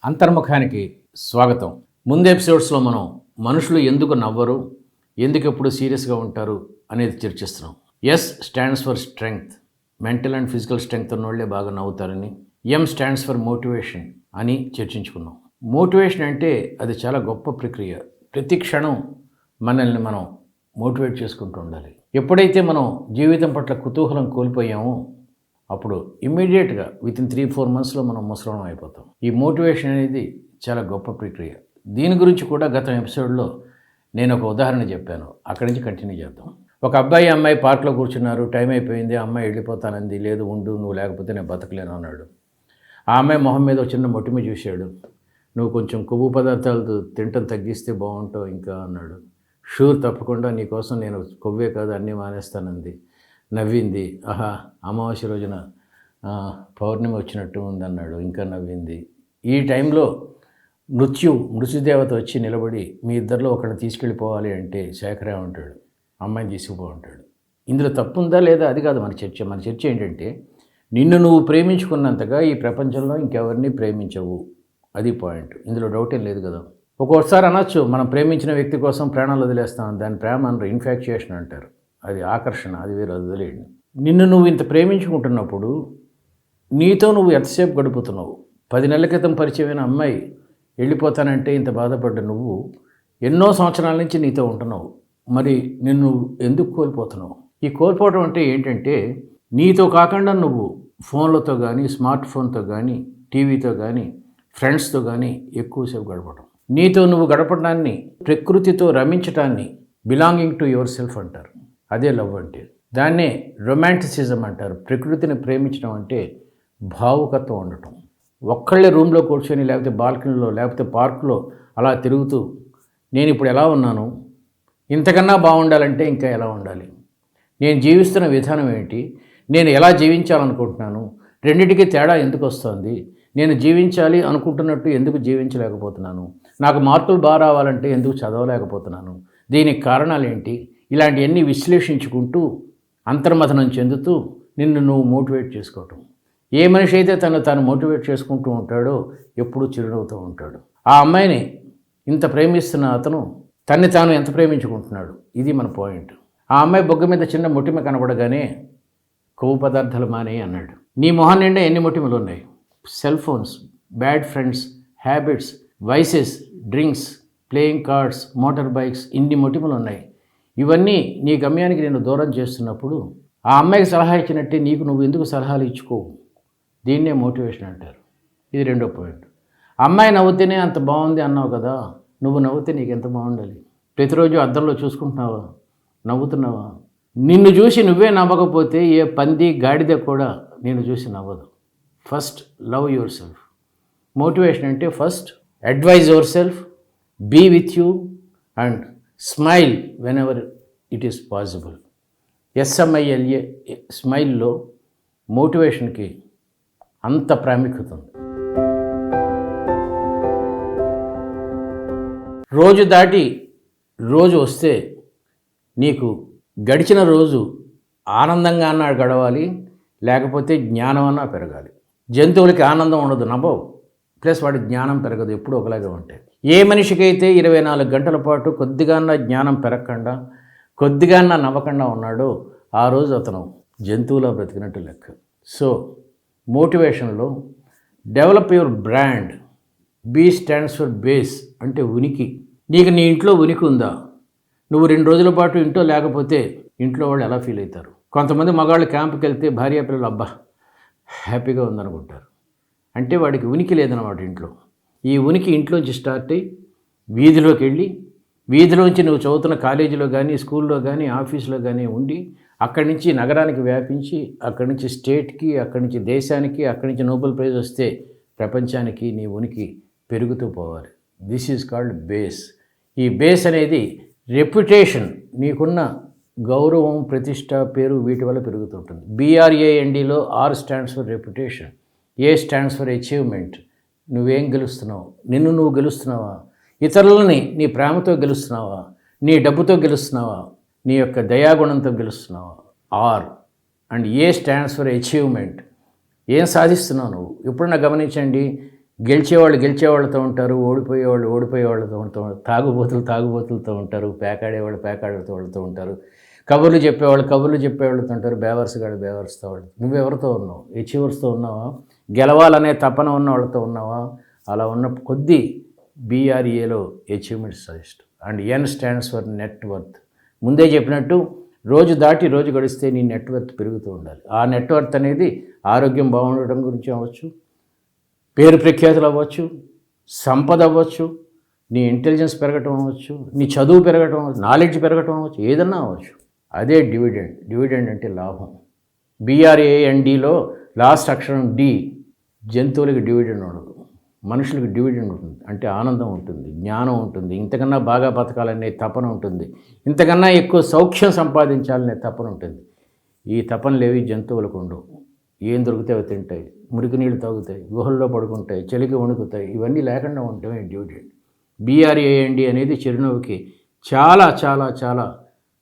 అంతర్ముఖానికి స్వాగతం. ముందు ఎపిసోడ్స్లో మనం మనుషులు ఎందుకు నవ్వరు, ఎందుకు ఎప్పుడు సీరియస్గా ఉంటారు అనేది చర్చిస్తున్నాం. S stands for strength, mental and physical strength ఉన్నోళ్ళే బాగా నవ్వుతారని. ఎం స్టాండ్స్ ఫర్ మోటివేషన్ అని చర్చించుకున్నాం. మోటివేషన్ అంటే అది చాలా గొప్ప ప్రక్రియ. ప్రతి క్షణం మనల్ని మనం మోటివేట్ చేసుకుంటూ ఉండాలి. ఎప్పుడైతే మనం జీవితం పట్ల కుతూహలం కోల్పోయామో అప్పుడు ఇమ్మీడియట్గా వితిన్ 3-4 monthsలో మనం ముసలం అయిపోతాం. ఈ మోటివేషన్ అనేది చాలా గొప్ప ప్రక్రియ. దీని గురించి కూడా గత ఎపిసోడ్లో నేను ఒక ఉదాహరణ చెప్పాను. అక్కడి నుంచి కంటిన్యూ చేద్దాం. ఒక అబ్బాయి అమ్మాయి పార్క్లో కూర్చున్నారు. టైం అయిపోయింది. అమ్మాయి వెళ్ళిపోతానంది. లేదు ఉండు, నువ్వు లేకపోతే నేను బతకలేను అన్నాడు. ఆ అమ్మాయి మొహం మీద చిన్న మొటిమ చూశాడు. నువ్వు కొంచెం కొవ్వు పదార్థాలు తినటం తగ్గిస్తే బాగుంటావు ఇంకా అన్నాడు. షూర్, తప్పకుండా నీకోసం నేను కొవ్వే కాదు అన్నీ మానేస్తానంది. నవ్వింది. ఆహా, అమావాస్య రోజున పౌర్ణమి వచ్చినట్టు ఉందన్నాడు. ఇంకా నవ్వింది. ఈ టైంలో మృత్యుదేవత వచ్చి నిలబడి మీ ఇద్దరిలో ఒకరిని తీసుకెళ్ళిపోవాలి అంటే శేఖరే ఉంటాడు, అమ్మాయిని తీసుకుపో ఉంటాడు. ఇందులో తప్పు ఉందా లేదా అది కాదు మన చర్చ. మన చర్చ ఏంటంటే నిన్ను నువ్వు ప్రేమించుకున్నంతగా ఈ ప్రపంచంలో ఇంకెవరిని ప్రేమించవు. అది పాయింట్. ఇందులో డౌట్ ఏం లేదు కదా. ఒక్కోసారి అనొచ్చు, మనం ప్రేమించిన వ్యక్తి కోసం ప్రాణాలు వదిలేస్తాం, దాని ప్రేమ అనరు, ఇన్ఫాక్చుయేషన్ అంటారు. అది ఆకర్షణ, అది వేరే వదిలేయండి. నిన్ను నువ్వు ఇంత ప్రేమించుకుంటున్నప్పుడు నీతో నువ్వు ఎంతసేపు గడుపుతున్నావు? 10 నెలల క్రితం పరిచయమైన అమ్మాయి వెళ్ళిపోతానంటే ఇంత బాధపడ్డ నువ్వు ఎన్నో సంవత్సరాల నుంచి నీతో ఉంటున్నావు. మరి నిన్ను ఎందుకు కోల్పోతున్నావు? ఈ కోల్పోవడం అంటే ఏంటంటే నీతో కాకుండా నువ్వు ఫోన్లతో కానీ, స్మార్ట్ ఫోన్తో కానీ, టీవీతో కానీ, ఫ్రెండ్స్తో కానీ ఎక్కువసేపు గడపడం. నీతో నువ్వు గడపడాన్ని, ప్రకృతితో రమించటాన్ని బిలాంగింగ్ టు యువర్ సెల్ఫ్ అంటారు. అదే లవ్ అంటే. దాన్నే రొమాంటిసిజం అంటారు. ప్రకృతిని ప్రేమించడం అంటే భావుకత్వం ఉండటం. ఒక్కళ్ళే రూమ్లో కూర్చొని, లేకపోతే బాల్కనీలో, లేకపోతే పార్కులో అలా తిరుగుతూ నేను ఇప్పుడు ఎలా ఉన్నాను, ఇంతకన్నా బాగుండాలంటే ఇంకా ఎలా ఉండాలి, నేను జీవిస్తున్న విధానం ఏంటి, నేను ఎలా జీవించాలనుకుంటున్నాను, రెండింటికి తేడా ఎందుకు వస్తుంది, నేను జీవించాలి అనుకుంటున్నట్టు ఎందుకు జీవించలేకపోతున్నాను, నాకు మార్కులు బాగా రావాలంటే ఎందుకు చదవలేకపోతున్నాను, దీనికి కారణాలు ఏంటి, ఇలాంటివన్నీ విశ్లేషించుకుంటూ అంతర్మథనం చెందుతూ నిన్ను నువ్వు మోటివేట్ చేసుకోవటం. ఏ మనిషి అయితే తాను మోటివేట్ చేసుకుంటూ ఉంటాడో ఎప్పుడూ చిరునవ్వుతూ ఉంటాడు. ఆ అమ్మాయిని ఇంత ప్రేమిస్తున్న అతను తన్ని తాను ఎంత ప్రేమించుకుంటున్నాడు, ఇది మన పాయింట్. ఆ అమ్మాయి బొగ్గ మీద చిన్న మొటిమ కనబడగానే కొవ్వు పదార్థాలు మానే అన్నాడు. నీ మొహం నిండా ఎన్ని మొటిమలు ఉన్నాయి? Cell phones, bad friends, habits, vices, drinks, playing cards, motor bikes, ఇన్ని మొటిమలు ఉన్నాయి. ఇవన్నీ నీ గమ్యానికి నేను దూరం చేస్తున్నప్పుడు ఆ అమ్మాయికి సలహా ఇచ్చినట్టే నీకు నువ్వు ఎందుకు సలహాలు ఇచ్చుకోవు? దీన్నే మోటివేషన్ అంటారు. ఇది రెండో పాయింట్. అమ్మాయి నవ్వుతేనే అంత బాగుంది అన్నావు కదా, నువ్వు నవ్వుతే నీకు ఎంత బాగుండాలి? ప్రతిరోజు అద్దంలో చూసుకుంటున్నావా? నవ్వుతున్నావా? నిన్ను చూసి నువ్వే నవ్వకపోతే ఏ పంది గాడిద కూడా నిన్ను చూసి నవ్వదు. First love yourself. Motivation అంటే first advise yourself, be with you and smile whenever it is possible. SMILE స్మైల్లో మోటివేషన్కి అంత ప్రాముఖ్యత ఉంది. రోజు దాటి రోజు వస్తే నీకు గడిచిన రోజు ఆనందంగా అన్నా గడవాలి, లేకపోతే జ్ఞానం అన్నా పెరగాలి. జంతువులకి ఆనందం ఉండదు, నవ్వవు, ప్లస్ వాడి జ్ఞానం పెరగదు, ఎప్పుడు ఒకలాగే ఉంటాయి. ఏ మనిషికైతే 24 గంటల పాటు కొద్దిగాన్నా జ్ఞానం పెరగకుండా, కొద్దిగాన్నా నవ్వకుండా ఉన్నాడో ఆ రోజు అతను జంతువులా బ్రతికినట్టు లెక్క. సో మోటివేషన్లో develop your brand. B stands for base అంటే ఉనికి. నీకు నీ ఇంట్లో ఉనికి ఉందా? నువ్వు 2 రోజుల పాటు ఇంట్లో లేకపోతే ఇంట్లో వాళ్ళు ఎలా ఫీల్ అవుతారు? కొంతమంది మగాళ్ళు క్యాంపుకి వెళ్తే భార్య పిల్లలు అబ్బా హ్యాపీగా ఉందనుకుంటారు. అంటే వాడికి ఉనికి లేదన్నమాట ఇంట్లో. ఈ ఉనికి ఇంట్లోంచి స్టార్ట్ అయ్యి వీధిలోకి వెళ్ళి, వీధిలోంచి నువ్వు చదువుతున్న కాలేజీలో కానీ, స్కూల్లో కానీ, ఆఫీసులో కానీ ఉండి, అక్కడి నుంచి నగరానికి వ్యాపించి, అక్కడి నుంచి స్టేట్కి, అక్కడి నుంచి దేశానికి, అక్కడి నుంచి నోబెల్ ప్రైజ్ వస్తే ప్రపంచానికి నీ ఉనికి పెరుగుతూ పోవాలి. This is called base. ఈ బేస్ అనేది రెప్యుటేషన్, నీకున్న గౌరవం, ప్రతిష్ట, పేరు వీటి వల్ల పెరుగుతుంటుంది. BRANDలో R stands for reputation, A stands for achievement. నువ్వేం గెలుస్తున్నావు? నిన్ను నువ్వు గెలుస్తున్నావా? ఇతరులని నీ ప్రేమతో గెలుస్తున్నావా? నీ డబ్బుతో గెలుస్తున్నావా? నీ యొక్క దయాగుణంతో గెలుస్తున్నావా? R and A stands for achievement. ఏం సాధిస్తున్నావు నువ్వు? ఎప్పుడన్నా గమనించండి, గెలిచేవాళ్ళతో ఉంటారు, ఓడిపోయేవాళ్ళతో ఉంటారు, తాగుబోతులతో ఉంటారు, పేకాడేవాళ్ళతో ఉంటారు, కబుర్లు చెప్పేవాళ్ళతో ఉంటారు, బేవర్స్తో వాళ్ళు. నువ్వెవరితో ఉన్నావు? అచీవర్స్తో ఉన్నావా? గెలవాలనే తపన ఉన్న వాళ్ళతో ఉన్నావా? అలా ఉన్న కొద్దీ BRAలో achievement suggest. And N stands for net worth. ముందే చెప్పినట్టు రోజు దాటి రోజు గడిస్తే నీ నెట్వర్త్ పెరుగుతూ ఉండాలి. ఆ నెట్వర్త్ అనేది ఆరోగ్యం బాగుండటం గురించి అవ్వచ్చు, పేరు ప్రఖ్యాతులు అవ్వచ్చు, సంపద అవ్వచ్చు, నీ ఇంటెలిజెన్స్ పెరగటం అవ్వచ్చు, నీ చదువు పెరగటం అవ్వచ్చు, నాలెడ్జ్ పెరగటం అవ్వచ్చు, ఏదన్నా అవ్వచ్చు. అదే డివిడెండ్. డివిడెండ్ అంటే లాభం. BRANDలో లాస్ట్ అక్షరం D. జంతువులకి డివిడెండ్ ఉండదు, మనుషులకు డివిడెండ్ ఉంటుంది. అంటే ఆనందం ఉంటుంది, జ్ఞానం ఉంటుంది, ఇంతకన్నా బాగా బతకాలనే తపన ఉంటుంది, ఇంతకన్నా ఎక్కువ సౌఖ్యం సంపాదించాలనే తపన ఉంటుంది. ఈ తపనలేవి జంతువులకు ఉండవు. ఏం దొరికితే అవి తింటాయి, మురికి నీళ్ళు తాగుతాయి, గుహల్లో పడుకుంటాయి, చలికి వణుకుతాయి. ఇవన్నీ లేకుండా ఉండటమే డివిడెండ్. BRAND అనేది చిరునవ్వుకి చాలా చాలా చాలా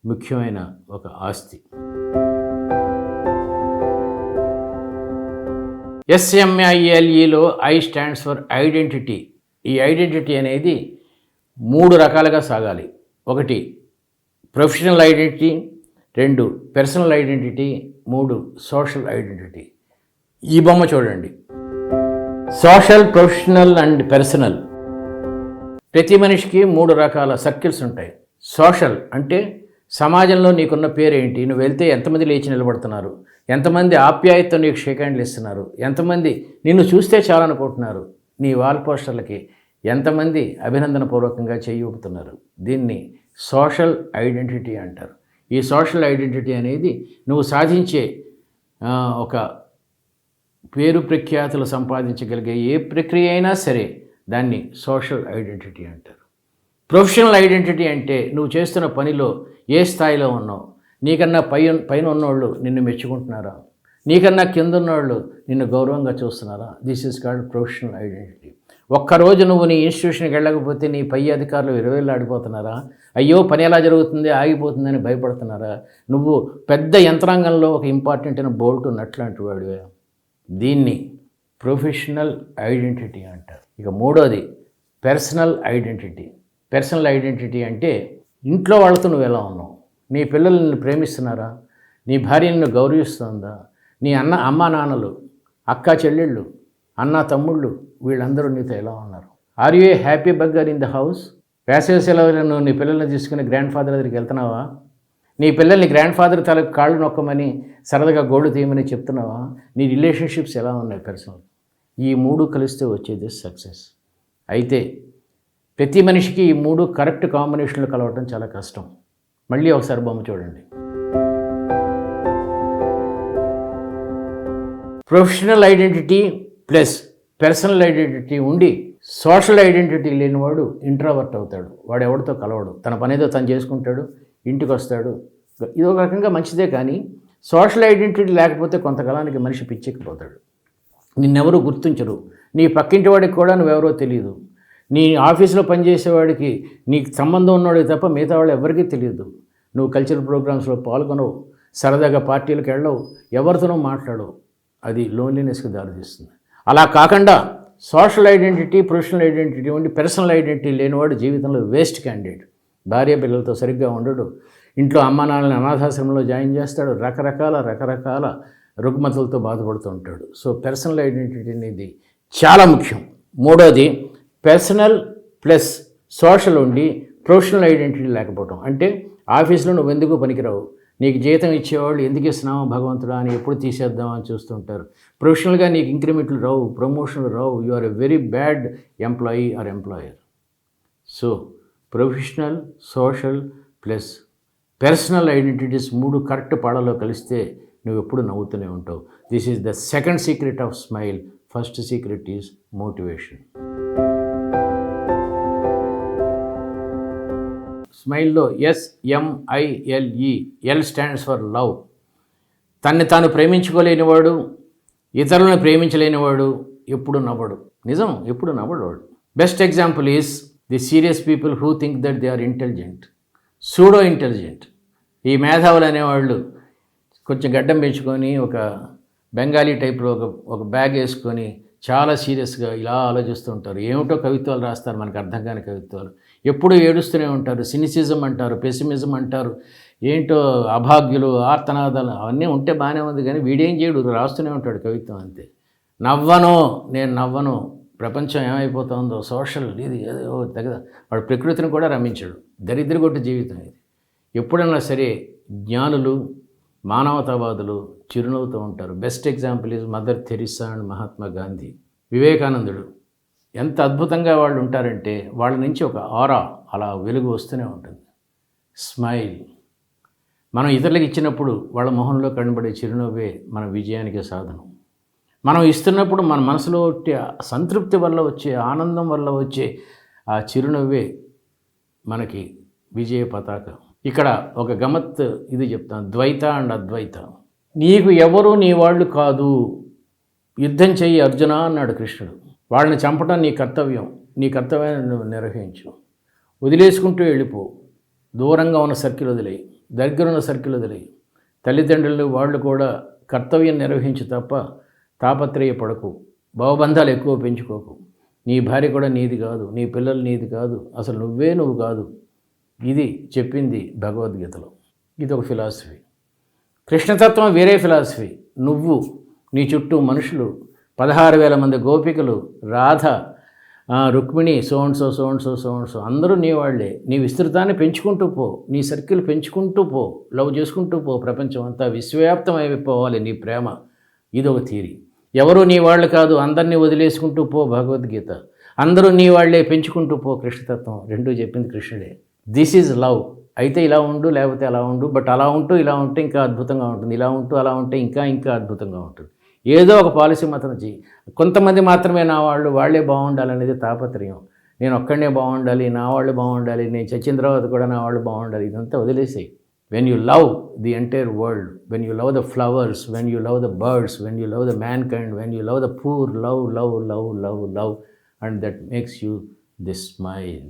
ముఖ్యమైన ఒక ఆస్తి. SMILEలో I స్టాండ్స్ ఫర్ ఐడెంటిటీ. ఈ ఐడెంటిటీ అనేది 3 రకాలుగా సాగాలి. 1 professional identity, 2 personal identity, 3 social identity. ఈ బొమ్మ చూడండి. Social, professional and personal. ప్రతి మనిషికి 3 రకాల సర్కిల్స్ ఉంటాయి. సోషల్ అంటే సమాజంలో నీకున్న పేరేంటి, నువ్వు వెళ్తే ఎంతమంది లేచి నిలబడుతున్నారు, ఎంతమంది ఆప్యాయతతో నీకు షేక్ హ్యాండ్లు ఇస్తున్నారు, ఎంతమంది నిన్ను చూస్తే చాలనుకుంటున్నారు, నీ వాల్ పోస్టర్లకి ఎంతమంది అభినందనపూర్వకంగా చేయి ఊపుతున్నారు. దీన్ని సోషల్ ఐడెంటిటీ అంటారు. ఈ సోషల్ ఐడెంటిటీ అనేది నువ్వు సాధించే ఒక పేరు ప్రఖ్యాతులు సంపాదించగలిగే ఏ ప్రక్రియ అయినా సరే దాన్ని సోషల్ ఐడెంటిటీ అంటారు. ప్రొఫెషనల్ ఐడెంటిటీ అంటే నువ్వు చేస్తున్న పనిలో ఏ స్థాయిలో ఉన్నావు, నీకన్నా పైన ఉన్నవాళ్ళు నిన్ను మెచ్చుకుంటున్నారా, నీకన్నా కింద ఉన్నవాళ్ళు నిన్ను గౌరవంగా చూస్తున్నారా. This is called professional identity. ఒక్కరోజు నువ్వు నీ ఇన్స్టిట్యూషన్కి వెళ్ళకపోతే నీ పై అధికారులు విరవేళ్ళాడిపోతున్నారా, అయ్యో పని ఎలా జరుగుతుంది ఆగిపోతుందని భయపడుతున్నారా, నువ్వు పెద్ద యంత్రాంగంలో ఒక ఇంపార్టెంట్ అయిన బోల్టు నట్లాంటి వాడివే. దీన్ని ప్రొఫెషనల్ ఐడెంటిటీ అంటారు. ఇక 3వది పర్సనల్ ఐడెంటిటీ. పర్సనల్ ఐడెంటిటీ అంటే ఇంట్లో వాళ్ళతో నువ్వు ఎలా ఉన్నావు, నీ పిల్లలు నిన్ను ప్రేమిస్తున్నారా, నీ భార్య నిన్ను గౌరవిస్తుందా, నీ అమ్మా నాన్నలు, అక్క చెల్లెళ్ళు, అన్న తమ్ముళ్ళు వీళ్ళందరూ నీతో ఎలా ఉన్నారు. Are you a happy burger in the house? వేసవి సెలవులను నీ పిల్లల్ని తీసుకుని గ్రాండ్ ఫాదర్ దగ్గరికి వెళ్తున్నావా? నీ పిల్లల్ని గ్రాండ్ ఫాదర్ తలకు కాళ్ళు నొక్కమని సరదాగా గోళ్ళు తీయమని చెప్తున్నావా? నీ రిలేషన్షిప్స్ ఎలా ఉన్నాయి పర్సనల్? ఈ 3 కలిస్తే వచ్చేది సక్సెస్. అయితే ప్రతి మనిషికి ఈ 3 కరెక్ట్ కాంబినేషన్లు కలవటం చాలా కష్టం. మళ్ళీ ఒకసారి బొమ్మ చూడండి. Professional identity plus personal identity ఉండి సోషల్ ఐడెంటిటీ లేనివాడు ఇంట్రావర్ట్ అవుతాడు. వాడు ఎవరితో కలవడు, తన పనేదో తను చేసుకుంటాడు, ఇంటికి వస్తాడు. ఇది ఒక రకంగా మంచిదే. కానీ సోషల్ ఐడెంటిటీ లేకపోతే కొంతకాలానికి మనిషి పిచ్చెక్కిపోతాడు. నిన్నెవరూ గుర్తించరు, నీ పక్కింటి వాడికి కూడా నువ్వెవరో తెలియదు, నీ ఆఫీస్లో పనిచేసేవాడికి నీకు సంబంధం ఉన్నవాడికి తప్ప మిగతా వాళ్ళు ఎవరికీ తెలియదు. నువ్వు కల్చరల్ ప్రోగ్రామ్స్లో పాల్గొనవు, సరదాగా పార్టీలకు వెళ్ళవు, ఎవరితోనో మాట్లాడవు. అది లోన్లీనెస్కి దారితీస్తుంది. అలా కాకుండా సోషల్ ఐడెంటిటీ, ప్రొఫెషనల్ ఐడెంటిటీ ఉండి పర్సనల్ ఐడెంటిటీ లేనివాడు జీవితంలో వేస్ట్ క్యాండిడేట్. భార్య పిల్లలతో సరిగ్గా ఉండడు, ఇంట్లో అమ్మా నాన్నని అనాథాశ్రమంలో జాయిన్ చేస్తాడు, రకరకాల రుగ్మతలతో బాధపడుతూ ఉంటాడు. సో పర్సనల్ ఐడెంటిటీ అనేది చాలా ముఖ్యం. 3వది పర్సనల్ ప్లస్ సోషల్ ఉండి ప్రొఫెషనల్ ఐడెంటిటీ లేకపోవడం. అంటే ఆఫీస్లో నువ్వు ఎందుకు పనికిరావు, నీకు జీతం ఇచ్చేవాళ్ళు ఎందుకు ఇస్తున్నావు భగవంతుడా అని ఎప్పుడు తీసేద్దామని చూస్తుంటారు. ప్రొఫెషనల్గా నీకు ఇంక్రిమెంట్లు రావు, ప్రమోషన్లు రావు, you are a very bad employee or employer. So professional, social plus personal identities 3 correct పాడలో కలిస్తే నువ్వు ఎప్పుడు నవ్వుతూనే ఉంటావు. This is the second secret of smile. First secret is motivation. స్మైల్లో SMILE. L stands for love. తన్ని తాను ప్రేమించుకోలేనివాడు, ఇతరులను ప్రేమించలేనివాడు ఎప్పుడు నవ్వడు. నిజం, ఎప్పుడు నవ్వడు వాడు. Best example is the serious people who think that they are intelligent, pseudo intelligent. ఈ మేధావులు అనేవాళ్ళు కొంచెం గడ్డం పెంచుకొని ఒక బెంగాలీ టైప్లో ఒక బ్యాగ్ వేసుకొని చాలా సీరియస్గా ఇలా ఆలోచిస్తూ ఉంటారు. ఏమిటో కవిత్వాలు రాస్తారు, మనకు అర్థం కాని కవిత్వాలు. ఎప్పుడూ ఏడుస్తూనే ఉంటారు. సినిసిజం అంటారు, పెసిమిజం అంటారు, ఏంటో అభాగ్యులు, ఆర్తనాదాలు అవన్నీ ఉంటే బాగానే ఉంది, కానీ వీడేం చేయడు, రాస్తూనే ఉంటాడు కవిత్వం అంతే. నేను నవ్వను, ప్రపంచం ఏమైపోతుందో, సోషల్ ఇది ఏదో తగదా, వాడు ప్రకృతిని కూడా రమించాడు. దరిద్రగొట్టు జీవితం ఇది. ఎప్పుడన్నా సరే జ్ఞానులు, మానవతావాదులు చిరునవ్వుతూ ఉంటారు. Best example is Mother Teresa and Mahatma Gandhi. వివేకానందుడు ఎంత అద్భుతంగా వాళ్ళు ఉంటారంటే వాళ్ళ నుంచి ఒక ఆరా అలా వెలుగు వస్తూనే ఉంటుంది. స్మైల్. మనం ఇతరులకు ఇచ్చినప్పుడు వాళ్ళ మొహంలో కనబడే చిరునవ్వే మన విజయానికి సాధనం. మనం ఇస్తున్నప్పుడు మన మనసులో వచ్చే సంతృప్తి వల్ల వచ్చే ఆనందం వల్ల వచ్చే ఆ చిరునవ్వే మనకి విజయ పతాక. ఇక్కడ ఒక గమ్మత్ ఇది చెప్తాను, ద్వైత అండ్ అద్వైత. నీకు ఎవరు నీ వాళ్ళు కాదు, యుద్ధం చెయ్యి అర్జున అన్నాడు కృష్ణుడు. వాళ్ళని చంపడం నీ కర్తవ్యం, నీ కర్తవ్యాన్ని నువ్వు నిర్వహించు. వదిలేసుకుంటూ వెళ్ళిపో, దూరంగా ఉన్న సర్కిల్ వదిలేయి, దగ్గర ఉన్న సర్కిల్ వదిలేయి. తల్లిదండ్రులు వాళ్ళు కూడా కర్తవ్యం నిర్వహించు తప్ప తాపత్రయపడకు, భావబంధాలు ఎక్కువ పెంచుకోకు. నీ భార్య కూడా నీది కాదు, నీ పిల్లలు నీది కాదు, అసలు నువ్వు కాదు. ఇది చెప్పింది భగవద్గీతలో. ఇది ఒక ఫిలాసఫీ. కృష్ణతత్వం వేరే ఫిలాసఫీ. నువ్వు, నీ చుట్టూ మనుషులు, 16,000 మంది గోపికలు, రాధ, రుక్మిణి, సోన్సో అందరూ నీ వాళ్లే. నీ విస్తృతాన్ని పెంచుకుంటూ పో, నీ సర్కిల్ పెంచుకుంటూ పో, లవ్ చేసుకుంటూ పో. ప్రపంచం అంతా విశ్వవ్యాప్తం అయిపోవాలి నీ ప్రేమ. ఇదొక థియరీ. ఎవరు నీ వాళ్ళు కాదు, అందరినీ వదిలేసుకుంటూ పో భగవద్గీత. అందరూ నీ వాళ్లే, పెంచుకుంటూ పో కృష్ణతత్వం. రెండూ చెప్పింది కృష్ణుడే. This is love. అయితే ఇలా ఉండు, లేకపోతే అలా ఉండు, బట్ అలా ఉంటూ ఇలా ఉంటే ఇంకా అద్భుతంగా ఉంటుంది, ఇలా ఉంటూ అలా ఉంటే ఇంకా అద్భుతంగా ఉంటుంది. ఏదో ఒక పాలసీ మాత్రం చెయ్యి. కొంతమంది మాత్రమే నా వాళ్ళే బాగుండాలనేది తాపత్రయం. నేను ఒక్కడనే బాగుండాలి, నా వాళ్ళు బాగుండాలి, నేను చచ్చిన తర్వాత కూడా నా వాళ్ళు బాగుండాలి, ఇదంతా వదిలేసేయి. When you love the entire world, when you love the flowers, when you love the birds, when you love the mankind, when you love the poor, love, and that makes you this smile.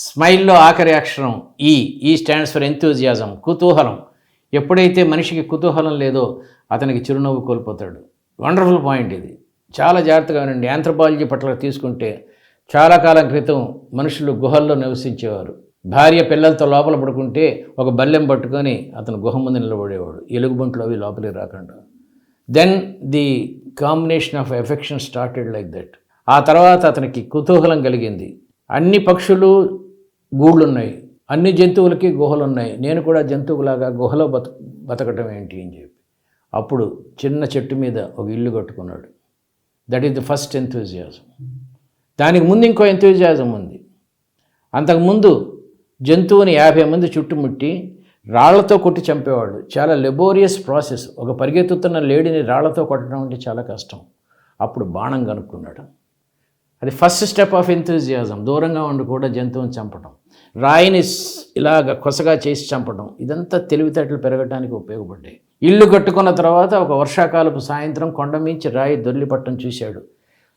స్మైల్లో ఆఖరి అక్షరం ఈ stands for enthusiasm, కుతూహలం. ఎప్పుడైతే మనిషికి కుతూహలం లేదో అతనికి చిరునవ్వు కోల్పోతాడు. వండర్ఫుల్ పాయింట్ ఇది. చాలా జాగ్రత్తగా ఉండండి. యాంథ్రోపాలజీ పట్ల తీసుకుంటే చాలా కాలం క్రితం మనుషులు గుహల్లో నివసించేవారు. భార్య పిల్లలతో లోపల పడుకుంటే ఒక బల్లెం పట్టుకొని అతను గుహ ముందు నిలబడేవాడు, ఎలుగుబంట్లు అవి లోపలికి రాకుండా. Then the combination of affection started like that. ఆ తర్వాత అతనికి కుతూహలం కలిగింది. అన్ని పక్షులు గూళ్ళున్నాయి, అన్ని జంతువులకి గుహలున్నాయి, నేను కూడా జంతువులాగా గుహలో బతకటం ఏంటి అని చెప్పి అప్పుడు చిన్న చెట్టు మీద ఒక ఇల్లు కట్టుకున్నాడు. That is the first enthusiasm. దానికి ముందు ఇంకో ఎంతూజియాజం ఉంది. అంతకుముందు జంతువుని 50 మంది చుట్టుముట్టి రాళ్లతో కొట్టి చంపేవాళ్ళు. చాలా లెబోరియస్ ప్రాసెస్. ఒక పరిగెత్తుతున్న లేడీని రాళ్లతో కొట్టడం అంటే చాలా కష్టం. అప్పుడు బాణం కనుక్కున్నాడు. అది ఫస్ట్ స్టెప్ ఆఫ్ ఎంతూజియాజం. దూరంగా ఉండి కూడా జంతువుని చంపడం, రాయిని ఇలాగ కొసగా చేసి చంపడం, ఇదంతా తెలివితేటలు పెరగడానికి ఉపయోగపడ్డాయి. ఇల్లు కట్టుకున్న తర్వాత ఒక వర్షాకాలపు సాయంత్రం కొండ మించి రాయి దొర్లిపట్టం చూశాడు.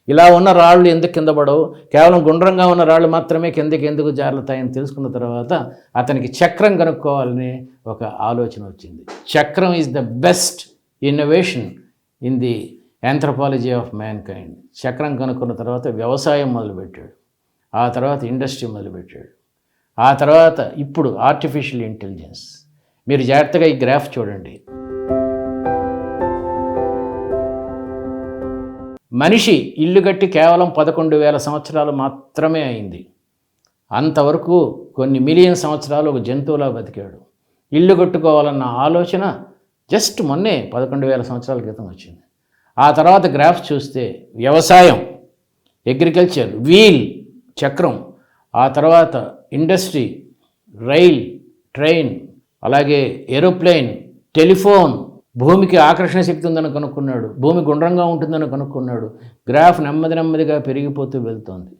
ఇలా ఉన్న రాళ్ళు ఎందుకు కింద పడవు, కేవలం గుండ్రంగా ఉన్న రాళ్ళు మాత్రమే ఎందుకు జారుతాయని తెలుసుకున్న తర్వాత అతనికి చక్రం కనుక్కోవాలని ఒక ఆలోచన వచ్చింది. చక్రం is the best innovation in the anthropology of man kind. చక్రం కనుక్కున్న తర్వాత వ్యవసాయం మొదలుపెట్టాడు, ఆ తర్వాత ఇండస్ట్రీ మొదలుపెట్టాడు, ఆ తర్వాత ఇప్పుడు ఆర్టిఫిషియల్ ఇంటెలిజెన్స్. మీరు జాగ్రత్తగా ఈ గ్రాఫ్ చూడండి. మనిషి ఇల్లు కట్టి కేవలం 11,000 సంవత్సరాలు మాత్రమే అయింది. అంతవరకు కొన్ని మిలియన్ సంవత్సరాలు ఒక జంతువులా బతికాడు. ఇల్లు కట్టుకోవాలన్న ఆలోచన జస్ట్ మొన్నే 11,000 సంవత్సరాల క్రితం వచ్చింది. ఆ తర్వాత గ్రాఫ్ చూస్తే వ్యవసాయం, అగ్రికల్చర్, వీల్ చక్రం, ఆ తర్వాత ఇండస్ట్రీ, రైల్, ట్రైన్, అలాగే ఏరోప్లేన్, టెలిఫోన్, భూమికి ఆకర్షణ శక్తి ఉందని కనుక్కున్నాడు, భూమి గుండ్రంగా ఉంటుందని కనుక్కున్నాడు. గ్రాఫ్ నెమ్మదిగా పెరిగిపోతూ వెళ్తోంది.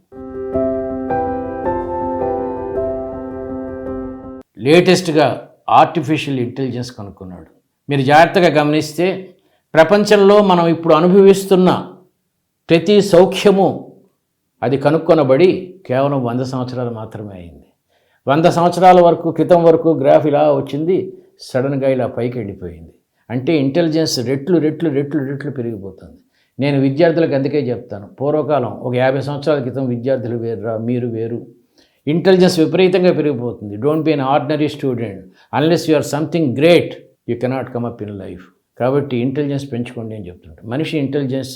లేటెస్ట్గా ఆర్టిఫిషియల్ ఇంటెలిజెన్స్ కనుక్కున్నాడు. మీరు జాగ్రత్తగా గమనిస్తే ప్రపంచంలో మనం ఇప్పుడు అనుభవిస్తున్న ప్రతి సౌఖ్యము అది కనుక్కొనబడి కేవలం 100 సంవత్సరాలు మాత్రమే అయింది. 100 సంవత్సరాల క్రితం వరకు గ్రాఫ్ ఇలా వచ్చింది, సడన్గా ఇలా పైకి వెళ్ళిపోయింది. అంటే ఇంటెలిజెన్స్ రెట్లు పెరిగిపోతుంది. నేను విద్యార్థులకు అందుకే చెప్తాను, పూర్వకాలం ఒక 50 సంవత్సరాల క్రితం విద్యార్థులు వేరురా, మీరు వేరు. ఇంటెలిజెన్స్ విపరీతంగా పెరిగిపోతుంది. Don't be an ordinary student unless you or something great, you cannot come up in life. కాబట్టి ఇంటెలిజెన్స్ పెంచుకోండి అని చెప్తుంటాను. మనిషి ఇంటెలిజెన్స్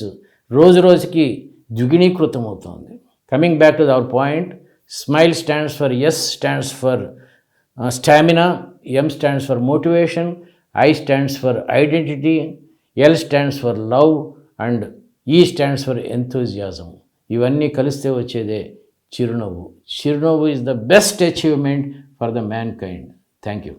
రోజు రోజుకి ద్విగుణీకృతం అవుతుంది. Coming back to our point, smile stands for yes stands for stamina, M stands for motivation, I stands for identity, L stands for love and ఈ stands for enthusiasm. ఇవన్నీ కలిస్తే వచ్చేదే చిరునవ్వు. చిరునవ్వు is the best achievement for the man kind. Thank you.